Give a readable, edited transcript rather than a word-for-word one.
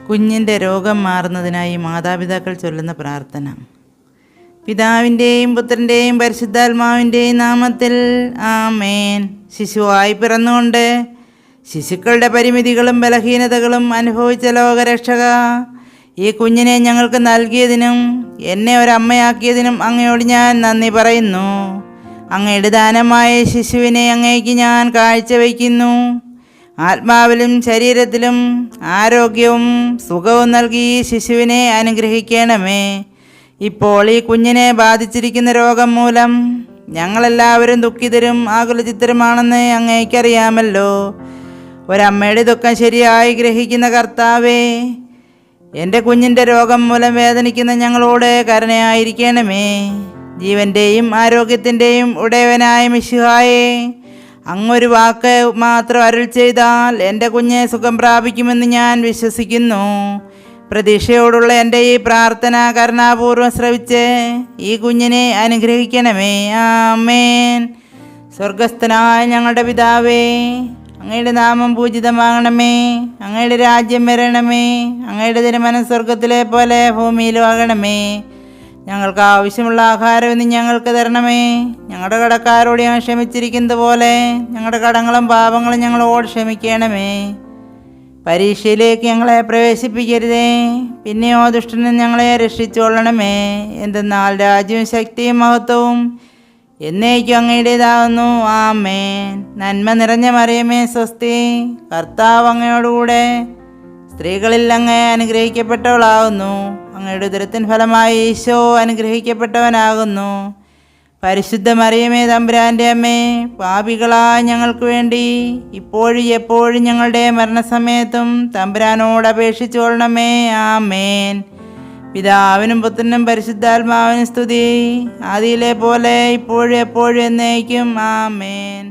കുഞ്ഞിൻ്റെ രോഗം മാറുന്നതിനായി മാതാപിതാക്കൾ ചൊല്ലുന്ന പ്രാർത്ഥന. പിതാവിൻ്റെയും പുത്രൻ്റെയും പരിശുദ്ധാത്മാവിൻ്റെയും നാമത്തിൽ ആമേൻ. ശിശുവായി പിറന്നുകൊണ്ട് ശിശുക്കളുടെ പരിമിതികളും ബലഹീനതകളും അനുഭവിച്ച ലോകരക്ഷക, ഈ കുഞ്ഞിനെ ഞങ്ങൾക്ക് നൽകിയതിനും എന്നെ ഒരമ്മയാക്കിയതിനും അങ്ങയോട് ഞാൻ നന്ദി പറയുന്നു. അങ്ങയുടെ ദാനമായ ശിശുവിനെ അങ്ങേക്ക് ഞാൻ കാഴ്ചവെക്കുന്നു. ആത്മാവിലും ശരീരത്തിലും ആരോഗ്യവും സുഖവും നൽകി ശിശുവിനെ അനുഗ്രഹിക്കണമേ. ഇപ്പോൾ ഈ കുഞ്ഞിനെ ബാധിച്ചിരിക്കുന്ന രോഗം മൂലം ഞങ്ങളെല്ലാവരും ദുഃഖിതരും ആകുലചിത്തരുമാണെന്ന് അങ്ങേക്കറിയാമല്ലോ. ഒരമ്മയുടെ ദുഃഖം ശരിയായി ഗ്രഹിക്കുന്ന കർത്താവേ, എൻ്റെ കുഞ്ഞിൻ്റെ രോഗം മൂലം വേദനിക്കുന്ന ഞങ്ങളോട് കരുണയായിരിക്കണമേ. ജീവൻ്റെയും ആരോഗ്യത്തിൻ്റെയും ഉടയവനായ മിശിഹായേ, അങ്ങൊരു വാക്ക് മാത്രം അരുൾ ചെയ്താൽ എൻ്റെ കുഞ്ഞ് സുഖം പ്രാപിക്കുമെന്ന് ഞാൻ വിശ്വസിക്കുന്നു. പ്രതീക്ഷയോടുള്ള എൻ്റെ ഈ പ്രാർത്ഥന കരുണാപൂർവ്വം ശ്രവിച്ച് ഈ കുഞ്ഞിനെ അനുഗ്രഹിക്കണമേ. ആമേൻ. സ്വർഗസ്ഥനായ ഞങ്ങളുടെ പിതാവേ, അങ്ങയുടെ നാമം പൂജിതമാകണമേ. അങ്ങയുടെ രാജ്യം വരണമേ. അങ്ങയുടെ തിരുമനം സ്വർഗത്തിലെ പോലെ ഭൂമിയിലും ആകണമേ. ഞങ്ങൾക്ക് ആവശ്യമുള്ള ആഹാരം ഇന്ന് ഞങ്ങൾക്ക് തരണമേ. ഞങ്ങളുടെ കടക്കാരോട് ഞങ്ങൾ ക്ഷമിച്ചിരിക്കുന്നത് പോലെ ഞങ്ങളുടെ കടങ്ങളും പാപങ്ങളും ഞങ്ങളോട് ക്ഷമിക്കണമേ. പരീക്ഷയിലേക്ക് ഞങ്ങളെ പ്രവേശിപ്പിക്കരുതേ, പിന്നെയോ ദുഷ്ടനും ഞങ്ങളെ രക്ഷിച്ചുകൊള്ളണമേ. എന്തെന്നാൽ രാജ്യവും ശക്തിയും മഹത്വവും എന്നേക്കും അങ്ങയുടേതാകുന്നു. ആമേൻ. നന്മ നിറഞ്ഞ മറിയമേ സ്വസ്തി, കർത്താവ് അങ്ങയോടുകൂടെ സ്ത്രീകളിൽ അങ്ങ് അനുഗ്രഹിക്കപ്പെട്ടവളാകുന്നു. അങ്ങയുടെ ഉദരത്തിൻ ഫലമായി ഈശോ അനുഗ്രഹിക്കപ്പെട്ടവനാകുന്നു. പരിശുദ്ധ മറിയമേ തമ്പുരാൻ്റെ അമ്മേ, പാപികളായ ഞങ്ങൾക്ക് വേണ്ടി ഇപ്പോഴും എപ്പോഴും ഞങ്ങളുടെ മരണസമയത്തും തമ്പുരാനോട് അപേക്ഷിച്ചുകൊള്ളണമേ. ആമേൻ. പിതാവിനും പുത്രനും പരിശുദ്ധാത്മാവിനും സ്തുതി, ആദിയിലെ പോലെ ഇപ്പോഴും എപ്പോഴും എന്നേക്കും. ആമേൻ.